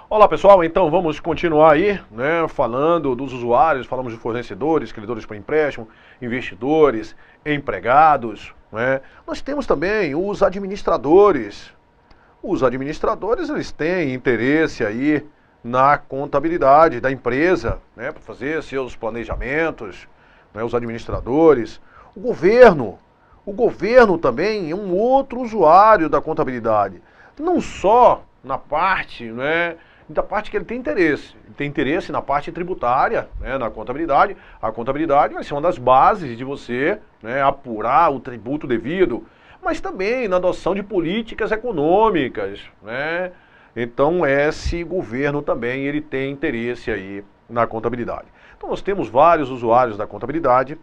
Olá pessoal, então vamos continuar aí, né, falando dos usuários, falamos de fornecedores, credores para empréstimo, investidores, empregados, né? Nós temos também os administradores. Os administradores, eles têm interesse aí na contabilidade da empresa, né, para fazer seus planejamentos, né, os administradores. O governo também é um outro usuário da contabilidade, não só na parte, né, da parte que ele tem interesse. Ele tem interesse na parte tributária, né, na contabilidade. A contabilidade vai ser uma das bases de você, né, apurar o tributo devido, mas também na adoção de políticas econômicas, né? Então esse governo também ele tem interesse aí na contabilidade. Então nós temos vários usuários da contabilidade.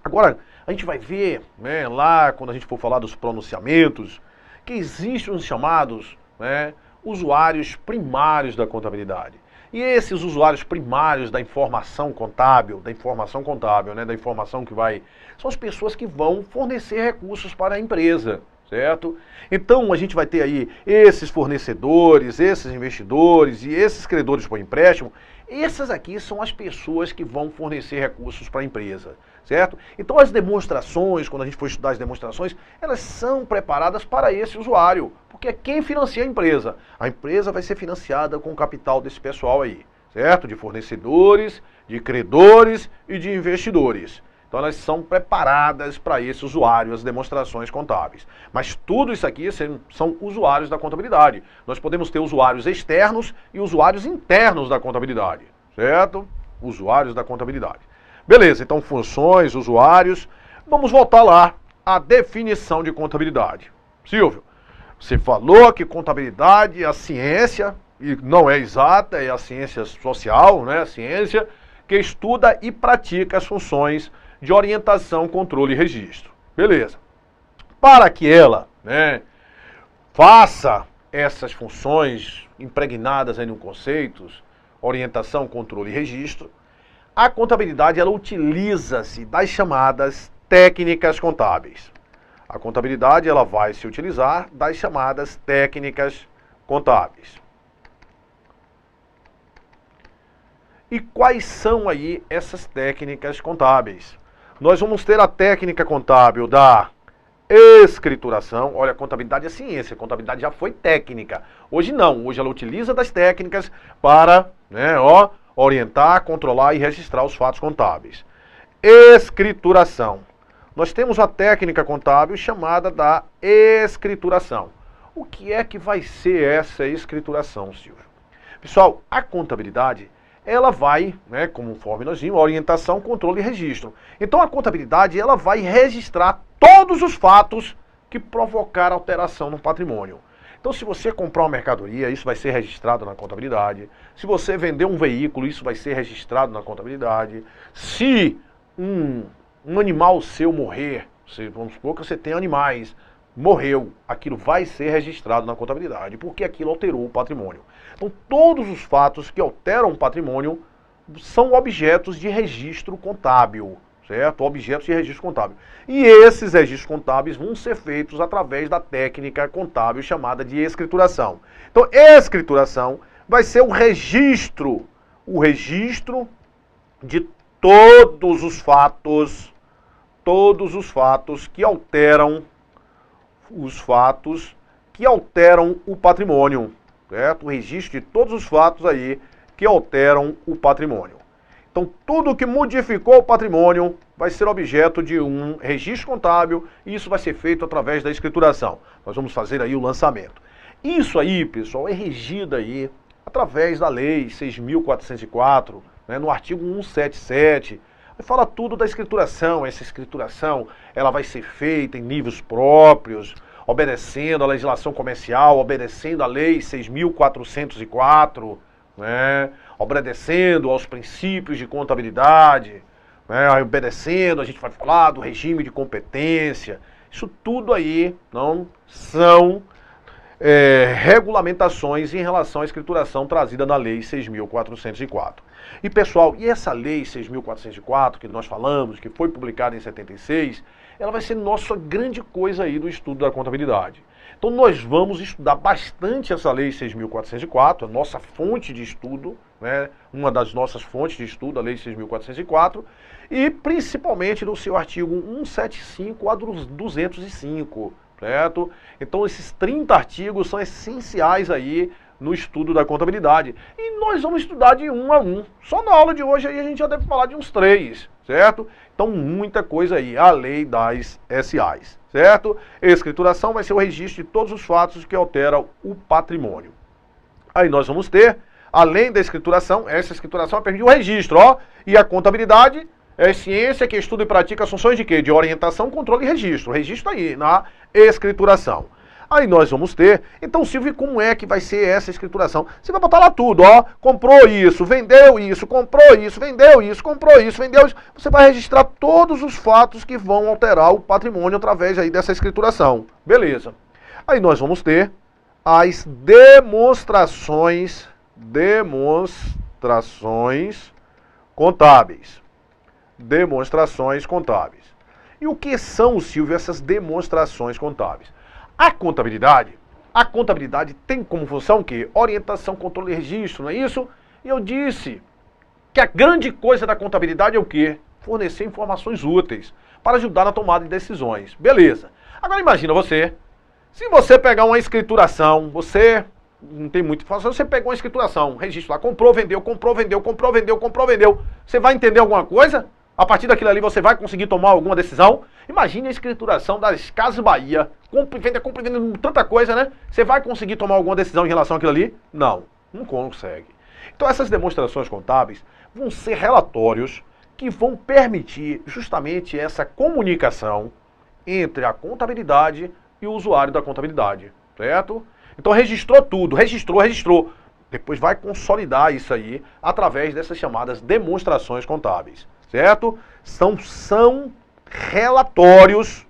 Agora a gente vai ver, né, lá quando a gente for falar dos pronunciamentos, que existem os chamados, né, usuários primários da contabilidade. E esses usuários primários da informação contábil, né, da informação que vai, são as pessoas que vão fornecer recursos para a empresa, certo? Então a gente vai ter aí esses fornecedores, esses investidores e esses credores por empréstimo. Essas aqui são as pessoas que vão fornecer recursos para a empresa, certo? Então as demonstrações, quando a gente for estudar as demonstrações, elas são preparadas para esse usuário, porque é quem financia a empresa. A empresa vai ser financiada com o capital desse pessoal aí, certo? De fornecedores, de credores e de investidores. Então elas são preparadas para esse usuário, as demonstrações contábeis. Mas tudo isso aqui são usuários da contabilidade. Nós podemos ter usuários externos e usuários internos da contabilidade, certo? Usuários da contabilidade. Beleza, então funções, usuários. Vamos voltar lá à definição de contabilidade. Silvio, você falou que contabilidade é a ciência, e não é exata, é a ciência social, né? A ciência que estuda e pratica as funções de orientação, controle e registro. Beleza. Para que ela, né, faça essas funções impregnadas aí no conceitos, orientação, controle e registro, a contabilidade ela utiliza-se das chamadas técnicas contábeis. A contabilidade ela vai se utilizar das chamadas técnicas contábeis. E quais são aí essas técnicas contábeis? Nós vamos ter a técnica contábil da escrituração. Olha, a contabilidade é ciência, a contabilidade já foi técnica. Hoje não, hoje ela utiliza das técnicas para, né, orientar, controlar e registrar os fatos contábeis. Escrituração. Nós temos a técnica contábil chamada da escrituração. O que é que vai ser essa escrituração, Silvio? Pessoal, a contabilidade ela vai, né, conforme nós vimos, orientação, controle e registro. Então a contabilidade ela vai registrar todos os fatos que provocaram alteração no patrimônio. Então se você comprar uma mercadoria, isso vai ser registrado na contabilidade. Se você vender um veículo, isso vai ser registrado na contabilidade. Se um animal seu morrer, vamos supor que você tem animais, morreu, aquilo vai ser registrado na contabilidade, porque aquilo alterou o patrimônio. Então, todos os fatos que alteram o patrimônio são objetos de registro contábil, certo? Objetos de registro contábil. E esses registros contábeis vão ser feitos através da técnica contábil chamada de escrituração. Então, escrituração vai ser o registro de todos os fatos que alteram o patrimônio, certo? O registro de todos os fatos aí que alteram o patrimônio. Então, tudo que modificou o patrimônio vai ser objeto de um registro contábil e isso vai ser feito através da escrituração. Nós vamos fazer aí o lançamento. Isso aí, pessoal, é regido aí através da Lei 6.404, né, no artigo 177, fala tudo da escrituração. Essa escrituração ela vai ser feita em níveis próprios, obedecendo a legislação comercial, obedecendo a Lei 6.404, né, obedecendo aos princípios de contabilidade, né, obedecendo, a gente vai falar do regime de competência. Isso tudo aí não são regulamentações em relação à escrituração trazida na Lei 6.404. E pessoal, e essa Lei 6.404 que nós falamos, que foi publicada em 76, ela vai ser nossa grande coisa aí do estudo da contabilidade. Então nós vamos estudar bastante essa Lei 6.404, a nossa fonte de estudo, né? Uma das nossas fontes de estudo, a Lei 6.404, e principalmente no seu artigo 175 a 205, certo? Então esses 30 artigos são essenciais aí no estudo da contabilidade. E nós vamos estudar de um a um. Só na aula de hoje aí a gente já deve falar de uns 3, certo? Então muita coisa aí, a lei das SAs, certo? Escrituração vai ser o registro de todos os fatos que alteram o patrimônio. Aí nós vamos ter, além da escrituração, essa escrituração permite o registro, ó, e a contabilidade é ciência que estuda e pratica as funções de quê? De orientação, controle e registro. O registro aí, na escrituração. Aí nós vamos ter, então Silvio, como é que vai ser essa escrituração? Você vai botar lá tudo, ó, comprou isso, vendeu isso, comprou isso, vendeu isso, comprou isso, vendeu isso. Você vai registrar todos os fatos que vão alterar o patrimônio através aí dessa escrituração. Beleza. Aí nós vamos ter as demonstrações contábeis. Demonstrações contábeis. E o que são, Silvio, essas demonstrações contábeis? A contabilidade tem como função o quê? Orientação, controle e registro, não é isso? E eu disse que a grande coisa da contabilidade é o quê? Fornecer informações úteis para ajudar na tomada de decisões. Beleza. Agora imagina você, se você pegar uma escrituração, você não tem muita informação, você pegou uma escrituração, um registro lá, comprou, vendeu, comprou, vendeu, comprou, vendeu, comprou, vendeu. Você vai entender alguma coisa? A partir daquilo ali você vai conseguir tomar alguma decisão? Imagine a escrituração das Casas Bahia, compra e vende tanta coisa, né? Você vai conseguir tomar alguma decisão em relação àquilo ali? Não consegue. Então essas demonstrações contábeis vão ser relatórios que vão permitir justamente essa comunicação entre a contabilidade e o usuário da contabilidade, certo? Então registrou tudo, registrou. Depois vai consolidar isso aí através dessas chamadas demonstrações contábeis. Certo? São relatórios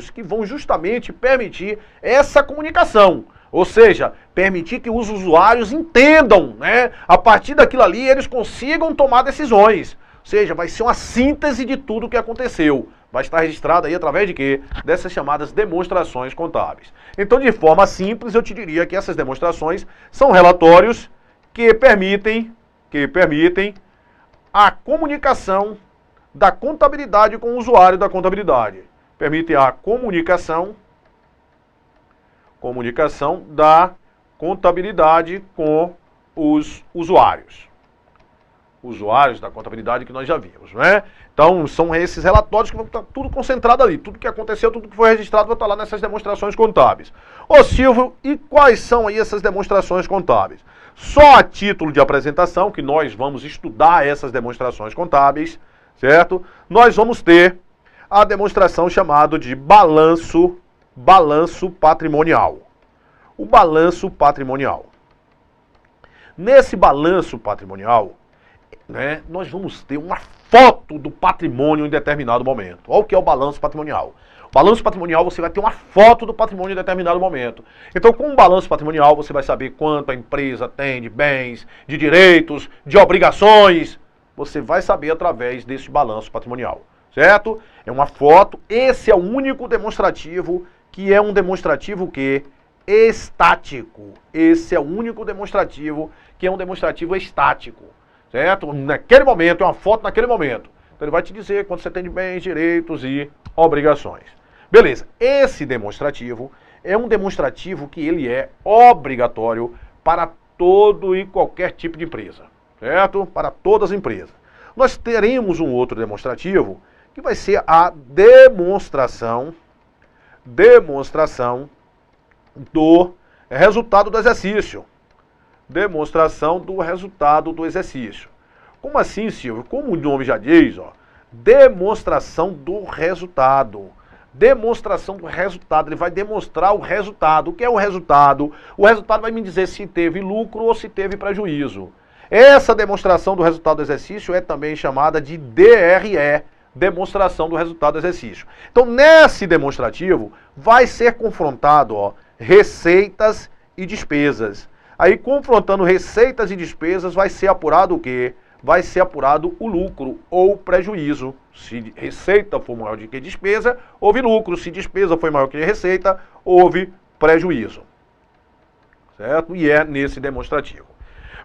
que vão justamente permitir essa comunicação. Ou seja, permitir que os usuários entendam, né? A partir daquilo ali eles consigam tomar decisões. Ou seja, vai ser uma síntese de tudo o que aconteceu. Vai estar registrado aí através de quê? Dessas chamadas demonstrações contábeis. Então, de forma simples, eu te diria que essas demonstrações são relatórios que permitem a comunicação da contabilidade com o usuário da contabilidade. Permite a comunicação da contabilidade com os usuários. Usuários da contabilidade que nós já vimos, né? Então, são esses relatórios que vão estar tudo concentrado ali. Tudo que aconteceu, tudo que foi registrado vai estar lá nessas demonstrações contábeis. Ô Silvio, e quais são aí essas demonstrações contábeis? Só a título de apresentação, que nós vamos estudar essas demonstrações contábeis, certo? Nós vamos ter a demonstração chamada de balanço patrimonial. O balanço patrimonial. Nesse balanço patrimonial, né, nós vamos ter uma foto do patrimônio em determinado momento. Olha o que é o balanço patrimonial. Balanço patrimonial, você vai ter uma foto do patrimônio em determinado momento. Então, com o balanço patrimonial, você vai saber quanto a empresa tem de bens, de direitos, de obrigações. Você vai saber através desse balanço patrimonial, certo? É uma foto. Esse é o único demonstrativo que é um demonstrativo que estático. Esse é o único demonstrativo que é um demonstrativo estático, certo? Naquele momento, é uma foto naquele momento. Então, ele vai te dizer quanto você tem de bens, direitos e obrigações. Beleza, esse demonstrativo é um demonstrativo que ele é obrigatório para todo e qualquer tipo de empresa, certo? Para todas as empresas. Nós teremos um outro demonstrativo que vai ser a demonstração do resultado do exercício. Demonstração do resultado do exercício. Como assim, Silvio? Como o nome já diz, ó, demonstração do resultado. Demonstração do resultado. Ele vai demonstrar o resultado. O que é o resultado? O resultado vai me dizer se teve lucro ou se teve prejuízo. Essa demonstração do resultado do exercício é também chamada de DRE, demonstração do resultado do exercício. Então, nesse demonstrativo, vai ser confrontado, ó, receitas e despesas. Aí, confrontando receitas e despesas, vai ser apurado o quê? vai ser apurado o lucro ou prejuízo. Se receita for maior do que despesa, houve lucro. Se despesa foi maior que receita, houve prejuízo. Certo? E é nesse demonstrativo.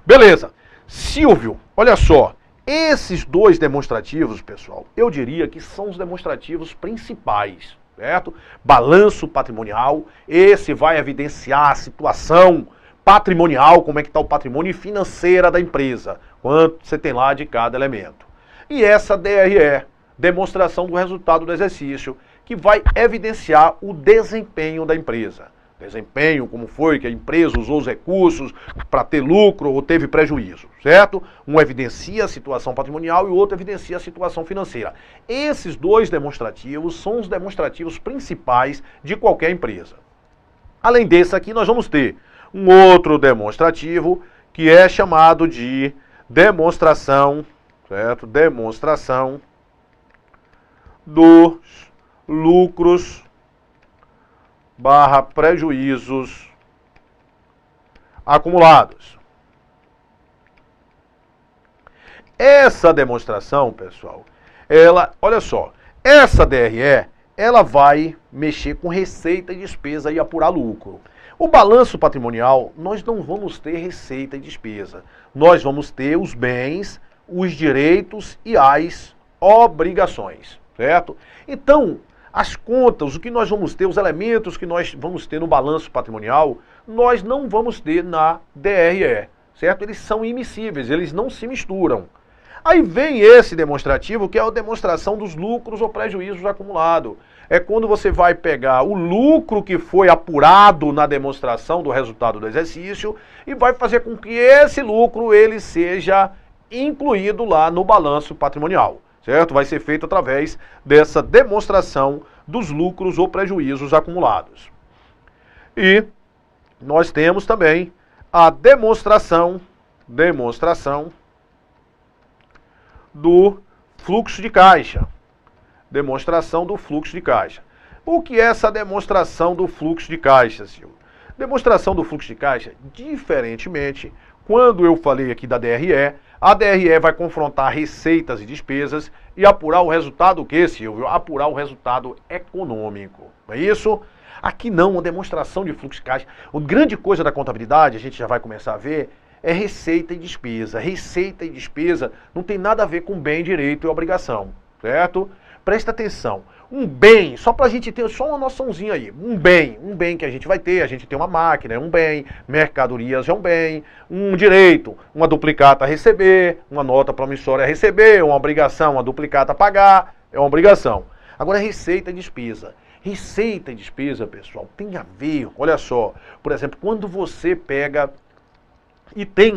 Beleza. Silvio, olha só. Esses dois demonstrativos, pessoal, eu diria que são os demonstrativos principais, certo? Balanço patrimonial, esse vai evidenciar a situação patrimonial, como é que está o patrimônio financeiro da empresa, quanto você tem lá de cada elemento. E essa DRE, demonstração do resultado do exercício, que vai evidenciar o desempenho da empresa. Desempenho, como foi que a empresa usou os recursos para ter lucro ou teve prejuízo, certo? Um evidencia a situação patrimonial e o outro evidencia a situação financeira. Esses dois demonstrativos são os demonstrativos principais de qualquer empresa. Além desse aqui, nós vamos ter um outro demonstrativo que é chamado de demonstração, certo? Demonstração dos lucros / prejuízos acumulados. Essa demonstração, pessoal, olha só, essa DRE, ela vai mexer com receita e despesa e apurar lucro. O balanço patrimonial, nós não vamos ter receita e despesa. Nós vamos ter os bens, os direitos e as obrigações, certo? Então, as contas, o que nós vamos ter, os elementos que nós vamos ter no balanço patrimonial, nós não vamos ter na DRE, certo? Eles são immiscíveis, eles não se misturam. Aí vem esse demonstrativo, que é a demonstração dos lucros ou prejuízos acumulados. É quando você vai pegar o lucro que foi apurado na demonstração do resultado do exercício e vai fazer com que esse lucro ele seja incluído lá no balanço patrimonial. Certo? Vai ser feito através dessa demonstração dos lucros ou prejuízos acumulados. E nós temos também a demonstração do fluxo de caixa. Demonstração do fluxo de caixa. O que é essa demonstração do fluxo de caixa, Silvio? Demonstração do fluxo de caixa, diferentemente, quando eu falei aqui da DRE, a DRE vai confrontar receitas e despesas e apurar o resultado o quê, Silvio? Apurar o resultado econômico. Não é isso? Aqui não, uma demonstração de fluxo de caixa. A grande coisa da contabilidade, a gente já vai começar a ver, é receita e despesa. Receita e despesa não tem nada a ver com bem, direito e obrigação, certo? Presta atenção. Um bem, só pra gente ter só uma noçãozinha aí. Um bem que a gente vai ter, a gente tem uma máquina, é um bem, mercadorias é um bem, um direito, uma duplicata a receber, uma nota promissória a receber, uma obrigação, uma duplicata a pagar, é uma obrigação. Agora, receita e despesa. Receita e despesa, pessoal, tem a ver, olha só, por exemplo, quando você pega e tem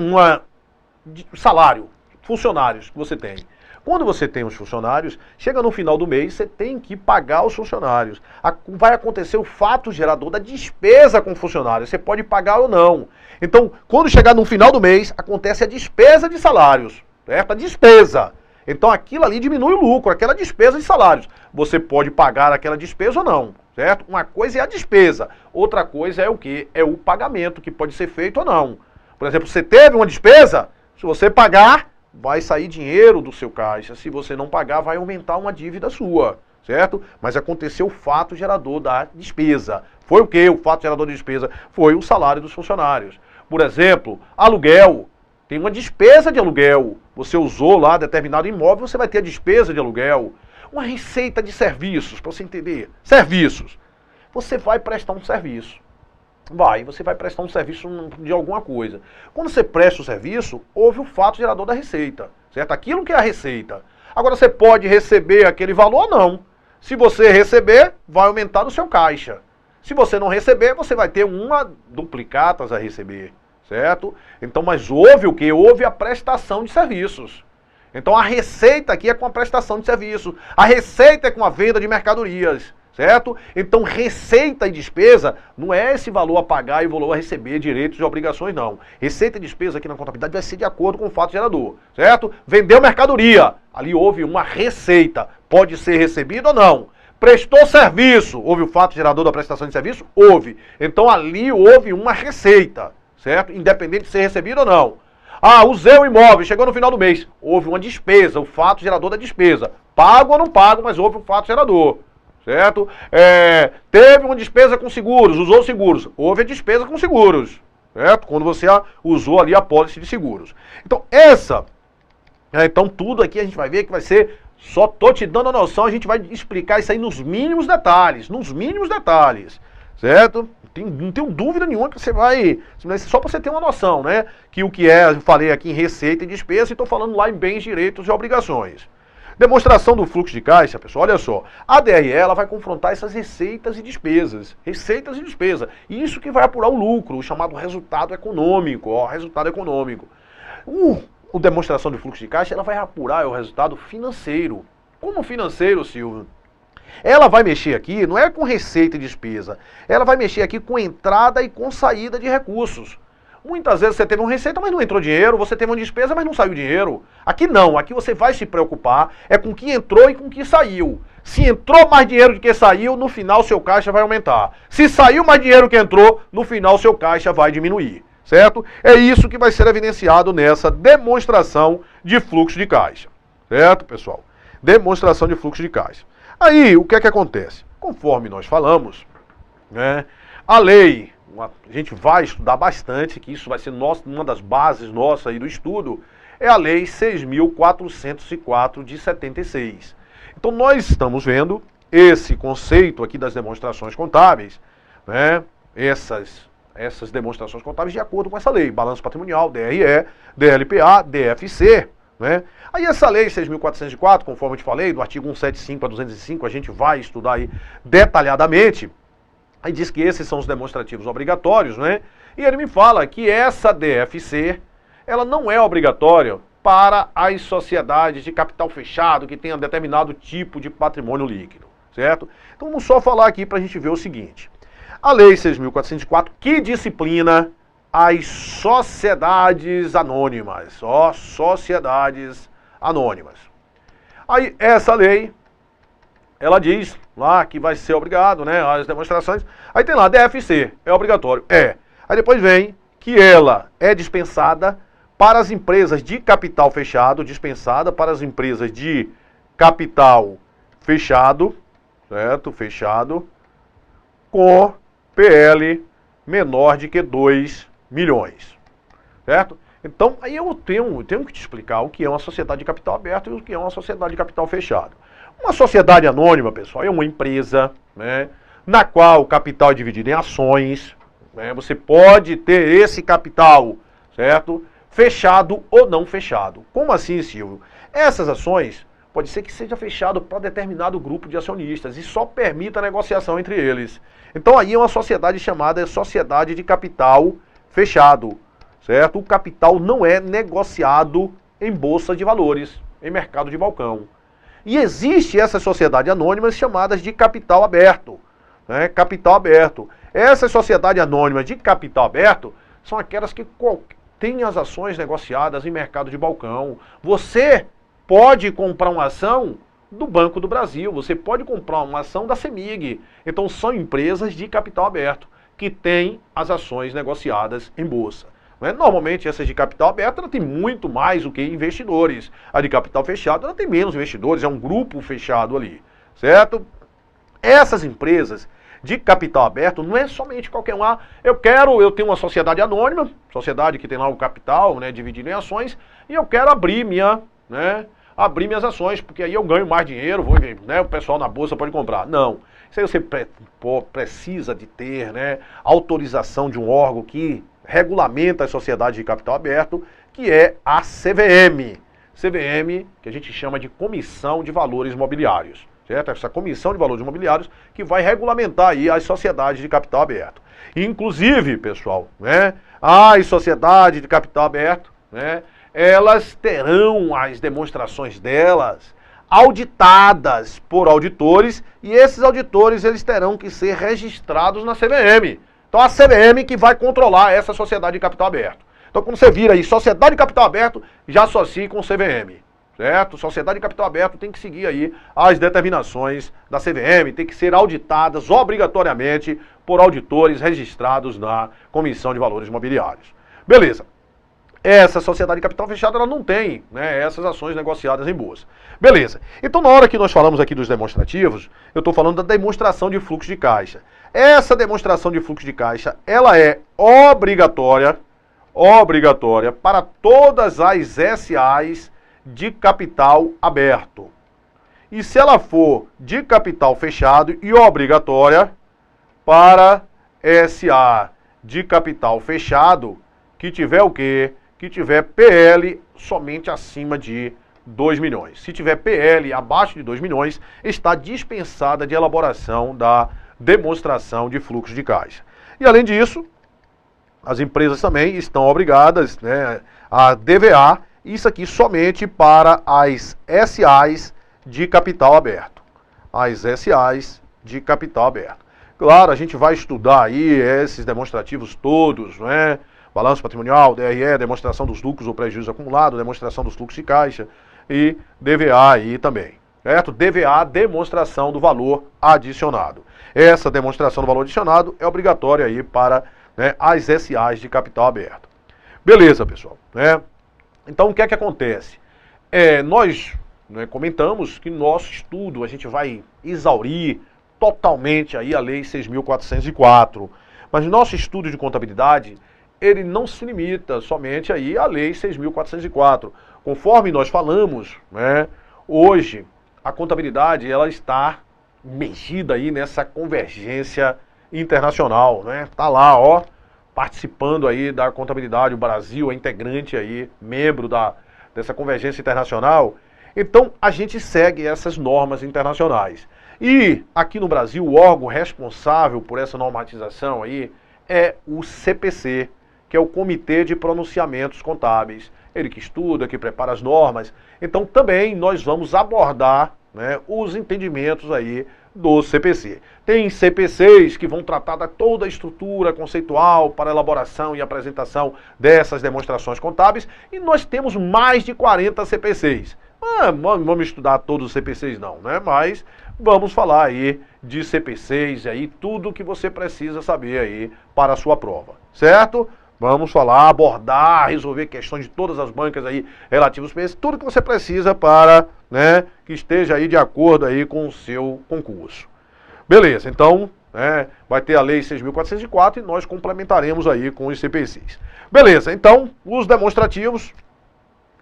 salário, funcionários que você tem. Quando você tem os funcionários, chega no final do mês, você tem que pagar os funcionários. Vai acontecer o fato gerador da despesa com funcionários. Você pode pagar ou não. Então, quando chegar no final do mês, acontece a despesa de salários. Certo? A despesa. Então, aquilo ali diminui o lucro, aquela despesa de salários. Você pode pagar aquela despesa ou não. Certo? Uma coisa é a despesa. Outra coisa é o quê? É o pagamento, que pode ser feito ou não. Por exemplo, você teve uma despesa, se você pagar, vai sair dinheiro do seu caixa. Se você não pagar, vai aumentar uma dívida sua, certo? Mas aconteceu o fato gerador da despesa. Foi o quê? O fato gerador da despesa foi o salário dos funcionários. Por exemplo, aluguel. Tem uma despesa de aluguel. Você usou lá determinado imóvel, você vai ter a despesa de aluguel. Uma receita de serviços, para você entender. Serviços. Você vai prestar um serviço. Você vai prestar um serviço de alguma coisa. Quando você presta o serviço, houve o fato gerador da receita, certo? Aquilo que é a receita. Agora você pode receber aquele valor ou não. Se você receber, vai aumentar no seu caixa. Se você não receber, você vai ter uma duplicatas a receber, certo? Então, mas houve o quê? Houve a prestação de serviços. Então a receita aqui é com a prestação de serviço. A receita é com a venda de mercadorias. Certo? Então, receita e despesa não é esse valor a pagar e o valor a receber, direitos e obrigações, não. Receita e despesa aqui na contabilidade vai ser de acordo com o fato gerador, certo? Vendeu mercadoria, ali houve uma receita, pode ser recebida ou não. Prestou serviço, houve o fato gerador da prestação de serviço? Houve. Então, ali houve uma receita, certo? Independente de ser recebido ou não. Ah, usei o imóvel, chegou no final do mês. Houve uma despesa, o fato gerador da despesa. Pago ou não pago, mas houve um fato gerador. Certo? Teve uma despesa com seguros, usou seguros. Houve a despesa com seguros. Certo? Quando você usou ali a pólice de seguros. Então, então tudo aqui a gente vai ver que vai ser, só tô te dando a noção, a gente vai explicar isso aí nos mínimos detalhes, certo? Não tenho dúvida nenhuma que você vai, só para você ter uma noção, né? Que o que eu falei aqui em receita e despesa, e estou falando lá em bens, direitos e obrigações. Demonstração do fluxo de caixa, pessoal, olha só. A DRE, ela vai confrontar essas receitas e despesas. Receitas e despesas. Isso que vai apurar o lucro, o chamado resultado econômico, ó, resultado econômico. A demonstração de fluxo de caixa, ela vai apurar o resultado financeiro. Como financeiro, Silvio? Ela vai mexer aqui, não é com receita e despesa, ela vai mexer aqui com entrada e com saída de recursos. Muitas vezes você teve uma receita, mas não entrou dinheiro, você teve uma despesa, mas não saiu dinheiro. Aqui não, aqui você vai se preocupar com o que entrou e com o que saiu. Se entrou mais dinheiro do que saiu, no final seu caixa vai aumentar. Se saiu mais dinheiro do que entrou, no final seu caixa vai diminuir. Certo? É isso que vai ser evidenciado nessa demonstração de fluxo de caixa. Certo, pessoal? Demonstração de fluxo de caixa. Aí, o que é que acontece? Conforme nós falamos, né, a lei, a gente vai estudar bastante, que isso vai ser uma das bases nossas aí do estudo, é a Lei 6.404 de 76. Então, nós estamos vendo esse conceito aqui das demonstrações contábeis, né, essas demonstrações contábeis de acordo com essa lei, balanço patrimonial, DRE, DLPA, DFC, né? Aí essa lei 6.404, conforme eu te falei, do artigo 175 a 205, a gente vai estudar aí detalhadamente, aí diz que esses são os demonstrativos obrigatórios, né? E ele me fala que essa DFC, ela não é obrigatória para as sociedades de capital fechado que tenham determinado tipo de patrimônio líquido, certo? Então vamos só falar aqui para a gente ver o seguinte. A Lei 6.404, que disciplina as sociedades anônimas, sociedades anônimas. Aí essa lei, ela diz lá que vai ser obrigado, né, as demonstrações. Aí tem lá, DFC, é obrigatório, Aí depois vem que ela é dispensada para as empresas de capital fechado, dispensada para as empresas de capital fechado, certo? Fechado, com PL menor de que 2 milhões, certo? Então, aí eu tenho que te explicar o que é uma sociedade de capital aberto e o que é uma sociedade de capital fechado. Uma sociedade anônima, pessoal, é uma empresa, né, na qual o capital é dividido em ações, né, você pode ter esse capital, certo? Fechado ou não fechado. Como assim, Silvio? Essas ações pode ser que seja fechado para determinado grupo de acionistas e só permita a negociação entre eles. Então aí é uma sociedade chamada sociedade de capital fechado, certo? O capital não é negociado em bolsa de valores, em mercado de balcão. E existe essas sociedades anônimas chamadas de capital aberto, né? Capital aberto. Essas sociedades anônimas de capital aberto são aquelas que têm as ações negociadas em mercado de balcão. Você pode comprar uma ação do Banco do Brasil, você pode comprar uma ação da CEMIG. Então são empresas de capital aberto que têm as ações negociadas em bolsa. Normalmente essas de capital aberto ela tem muito mais do que investidores. A de capital fechado ela tem menos investidores, é um grupo fechado ali, certo? Essas empresas de capital aberto não é somente qualquer um. Eu tenho uma sociedade anônima, sociedade que tem lá o capital, né, dividido em ações, e eu quero abrir minhas ações, porque aí eu ganho mais dinheiro, o pessoal na bolsa pode comprar. Não, isso aí você precisa de ter, né, autorização de um órgão que regulamenta as sociedades de capital aberto, que é a CVM. CVM, que a gente chama de Comissão de Valores Mobiliários. Certo? Essa Comissão de Valores Imobiliários que vai regulamentar aí as sociedades de capital aberto. Inclusive, pessoal, né, as sociedades de capital aberto, né, elas terão as demonstrações delas auditadas por auditores e esses auditores eles terão que ser registrados na CVM. Então a CVM que vai controlar essa sociedade de capital aberto. Então quando você vira aí sociedade de capital aberto, já associe com CVM. Certo? Sociedade de capital aberto tem que seguir aí as determinações da CVM, tem que ser auditadas obrigatoriamente por auditores registrados na Comissão de Valores Imobiliários. Beleza. essa sociedade de capital fechado, ela não tem, né, essas ações negociadas em bolsa. Beleza. Então, na hora que nós falamos aqui dos demonstrativos, eu estou falando da demonstração de fluxo de caixa. Essa demonstração de fluxo de caixa, ela é obrigatória para todas as SAs de capital aberto. E se ela for de capital fechado e obrigatória para SA de capital fechado, que tiver o quê? Que tiver PL somente acima de 2 milhões. Se tiver PL abaixo de 2 milhões, está dispensada de elaboração da demonstração de fluxo de caixa. E além disso, as empresas também estão obrigadas, né, a DVA, isso aqui somente para as SAs de capital aberto. As SAs de capital aberto. Claro, a gente vai estudar aí esses demonstrativos todos, né? Balanço patrimonial, DRE, demonstração dos lucros ou prejuízo acumulado, demonstração dos fluxos de caixa e DVA aí também, certo? DVA, demonstração do valor adicionado. Essa demonstração do valor adicionado é obrigatória aí para, né, as SAs de capital aberto. Beleza, pessoal, né? Então, o que é que acontece? Nós, né, comentamos que nosso estudo a gente vai exaurir totalmente aí a Lei 6.404, mas nosso estudo de contabilidade, ele não se limita somente aí à Lei 6.404. Conforme nós falamos, né, hoje a contabilidade ela está imergida aí nessa convergência internacional, né? Tá lá, ó, participando aí da contabilidade, o Brasil é integrante aí, membro dessa convergência internacional. Então a gente segue essas normas internacionais. E aqui no Brasil o órgão responsável por essa normatização aí é o CPC, que é o Comitê de Pronunciamentos Contábeis. Ele que estuda, que prepara as normas. Então também nós vamos abordar, né, os entendimentos aí do CPC. Tem CPCs que vão tratar de toda a estrutura conceitual para elaboração e apresentação dessas demonstrações contábeis, e nós temos mais de 40 CPCs. Vamos estudar todos os CPCs não, né? Mas vamos falar aí de CPCs aí, tudo que você precisa saber aí para a sua prova, certo? Vamos falar, abordar, resolver questões de todas as bancas aí relativas a tudo que você precisa para, né, que esteja aí de acordo aí com o seu concurso. Beleza, então, né, vai ter a Lei 6.404 e nós complementaremos aí com os CPCs. Beleza, então, os demonstrativos,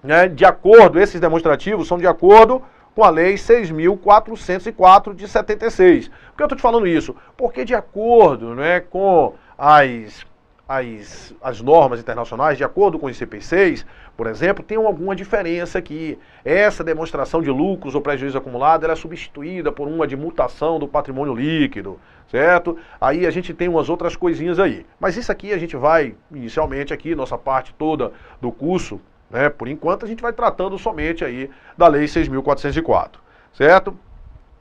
né, de acordo, esses demonstrativos são de acordo com a Lei 6.404 de 76. Por que eu estou te falando isso? Porque de acordo, né, com as normas internacionais, de acordo com os CPCs, por exemplo, tem alguma diferença aqui. Essa demonstração de lucros ou prejuízo acumulado ela é substituída por uma de mutação do patrimônio líquido, certo? Aí a gente tem umas outras coisinhas aí. Mas isso aqui a gente vai, inicialmente aqui, nossa parte toda do curso, né, por enquanto a gente vai tratando somente aí da Lei 6.404, certo?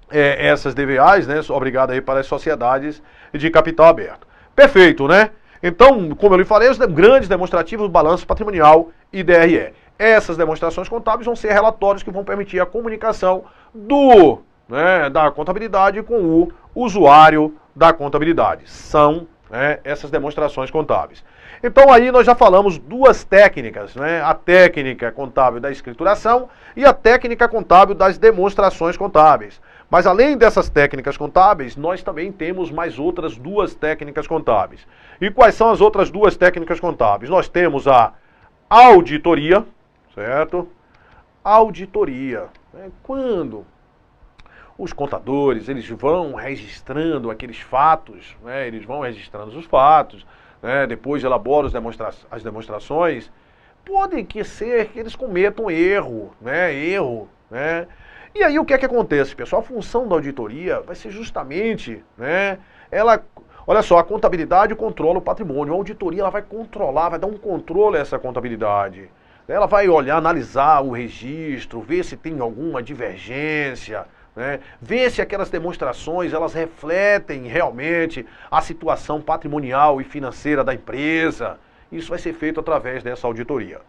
Essas DVAs, né, obrigado aí para as sociedades de capital aberto. Perfeito, né? Então, como eu lhe falei, os grandes demonstrativos, balanço patrimonial e DRE. Essas demonstrações contábeis vão ser relatórios que vão permitir a comunicação da contabilidade com o usuário da contabilidade. São, né, essas demonstrações contábeis. Então aí nós já falamos duas técnicas, né? A técnica contábil da escrituração e a técnica contábil das demonstrações contábeis. Mas além dessas técnicas contábeis, nós também temos mais outras duas técnicas contábeis. E quais são as outras duas técnicas contábeis? Nós temos a auditoria, certo? Auditoria. Quando os contadores, eles vão registrando aqueles fatos, né? Eles vão registrando os fatos, né? Depois elaboram as demonstrações, pode ser que eles cometam erro, né? E aí o que é que acontece, pessoal? A função da auditoria vai ser justamente, né, olha só, a contabilidade controla o patrimônio, a auditoria ela vai controlar, vai dar um controle a essa contabilidade. Ela vai olhar, analisar o registro, ver se tem alguma divergência, né, ver se aquelas demonstrações elas refletem realmente a situação patrimonial e financeira da empresa. Isso vai ser feito através dessa auditoria.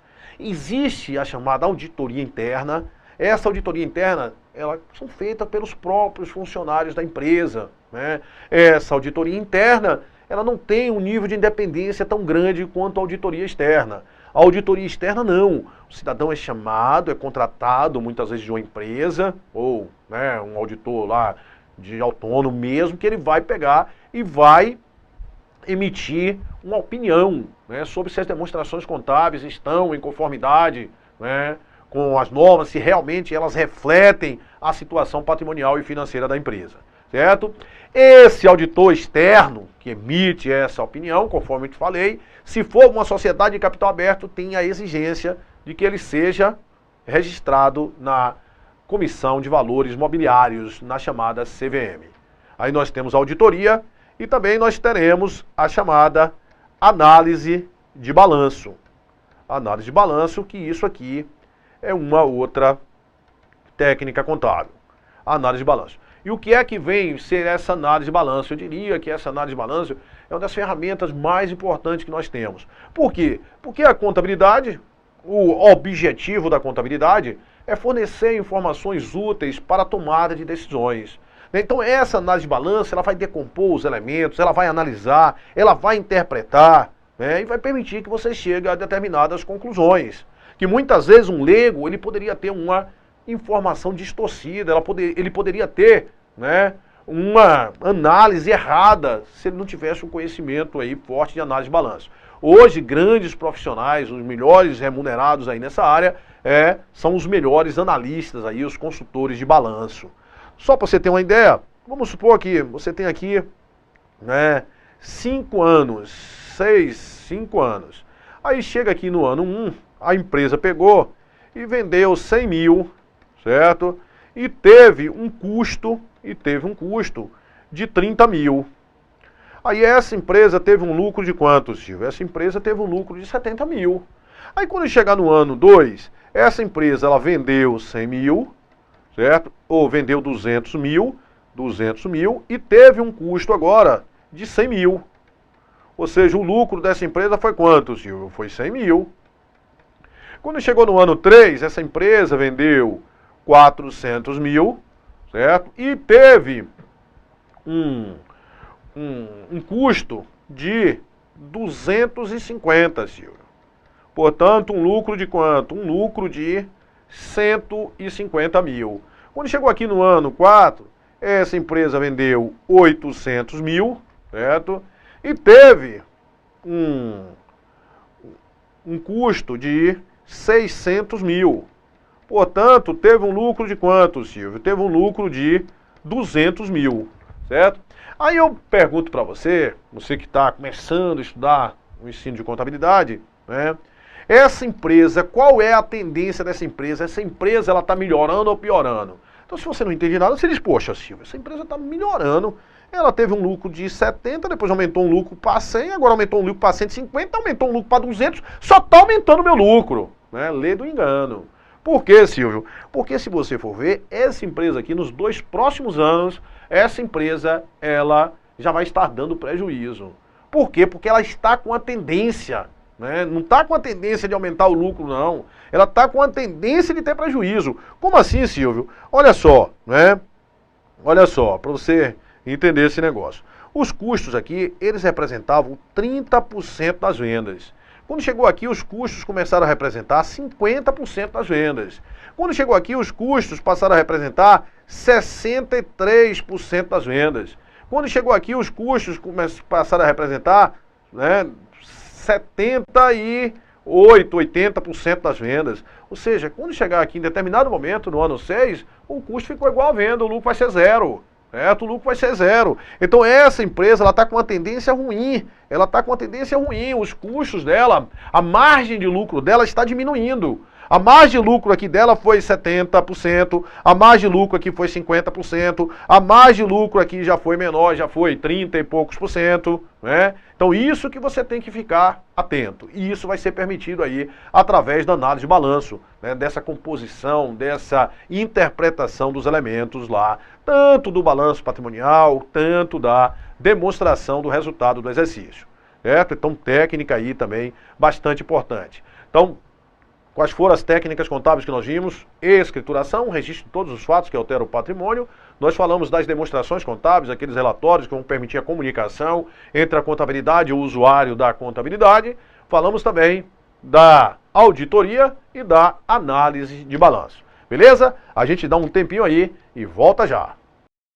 Existe a chamada auditoria interna. Essa auditoria interna, elas são feitas pelos próprios funcionários da empresa, né? Essa auditoria interna, ela não tem um nível de independência tão grande quanto a auditoria externa. A A auditoria externa não. O cidadão é chamado, é contratado muitas vezes de uma empresa, ou né, um auditor lá de autônomo mesmo, que ele vai pegar e vai emitir uma opinião, né, sobre se as demonstrações contábeis estão em conformidade, né, com as normas, se realmente elas refletem a situação patrimonial e financeira da empresa, certo? Esse auditor externo que emite essa opinião, conforme eu te falei, se for uma sociedade de capital aberto, tem a exigência de que ele seja registrado na Comissão de Valores Mobiliários, na chamada CVM. Aí nós temos a auditoria e também nós teremos a chamada análise de balanço. Análise de balanço, que isso aqui é uma outra técnica contábil. Análise de balanço. E o que é que vem ser essa análise de balanço? Eu diria que essa análise de balanço é uma das ferramentas mais importantes que nós temos. Por quê? Porque a contabilidade, o objetivo da contabilidade é fornecer informações úteis para a tomada de decisões. Então essa análise de balanço, ela vai decompor os elementos, ela vai analisar, ela vai interpretar, né, e vai permitir que você chegue a determinadas conclusões. Que muitas vezes um leigo, ele poderia ter uma informação distorcida, ele poderia ter, né, uma análise errada se ele não tivesse um conhecimento aí forte de análise de balanço. Hoje, grandes profissionais, os melhores remunerados aí nessa área, são os melhores analistas aí, os consultores de balanço. Só para você ter uma ideia, vamos supor que você tem aqui, né, 5 anos. Aí chega aqui no ano 1, a empresa pegou e vendeu 100 mil, certo? E teve um custo de 30 mil. Aí essa empresa teve um lucro de quanto, Silvio? Essa empresa teve um lucro de 70 mil. Aí quando chegar no ano 2, essa empresa ela vendeu 100 mil, certo? Ou vendeu 200 mil e teve um custo agora de 100 mil. Ou seja, o lucro dessa empresa foi quanto, Silvio? Foi 100 mil. Quando chegou no ano 3, essa empresa vendeu 400 mil, certo? E teve um custo de 250, Silvio. Portanto, um lucro de quanto? Um lucro de 150 mil. Quando chegou aqui no ano 4, essa empresa vendeu 800 mil, certo? E teve um custo de 600 mil. Portanto, teve um lucro de quanto, Silvio? Teve um lucro de 200 mil, certo? Aí eu pergunto para você que está começando a estudar o ensino de contabilidade, né? Essa empresa, qual é a tendência dessa empresa? Essa empresa, ela está melhorando ou piorando? Então, se você não entende nada, você diz, poxa, Silvio, essa empresa está melhorando. Ela teve um lucro de 70, depois aumentou um lucro para 100, agora aumentou um lucro para 150, aumentou um lucro para 200, só está aumentando o meu lucro, né? Lê do engano. Por quê, Silvio? Porque se você for ver, essa empresa aqui, nos 2 próximos anos, essa empresa, ela já vai estar dando prejuízo. Por quê? Porque ela está com a tendência, né? Não está com a tendência de aumentar o lucro, não. Ela está com a tendência de ter prejuízo. Como assim, Silvio? Olha só, né? Olha só, para você entender esse negócio. Os custos aqui, eles representavam 30% das vendas. Quando chegou aqui, os custos começaram a representar 50% das vendas. Quando chegou aqui, os custos passaram a representar 63% das vendas. Quando chegou aqui, os custos passaram a representar, né, 80% das vendas. Ou seja, quando chegar aqui em determinado momento, no ano 6, o custo ficou igual à venda, o lucro vai ser zero. Certo? O lucro vai ser zero. Então essa empresa, ela está com uma tendência ruim. Os custos dela, a margem de lucro dela está diminuindo. A margem de lucro aqui dela foi 70%, a margem de lucro aqui foi 50%, a margem de lucro aqui já foi menor, já foi 30 e poucos por cento, né? Então isso que você tem que ficar atento. E isso vai ser permitido aí através da análise de balanço, né? Dessa composição, dessa interpretação dos elementos lá, tanto do balanço patrimonial, tanto da demonstração do resultado do exercício, certo? Então técnica aí também bastante importante. Então, quais foram as técnicas contábeis que nós vimos? Escrituração, registro de todos os fatos que alteram o patrimônio. Nós falamos das demonstrações contábeis, aqueles relatórios que vão permitir a comunicação entre a contabilidade e o usuário da contabilidade. Falamos também da auditoria e da análise de balanço. Beleza? A gente dá um tempinho aí e volta já.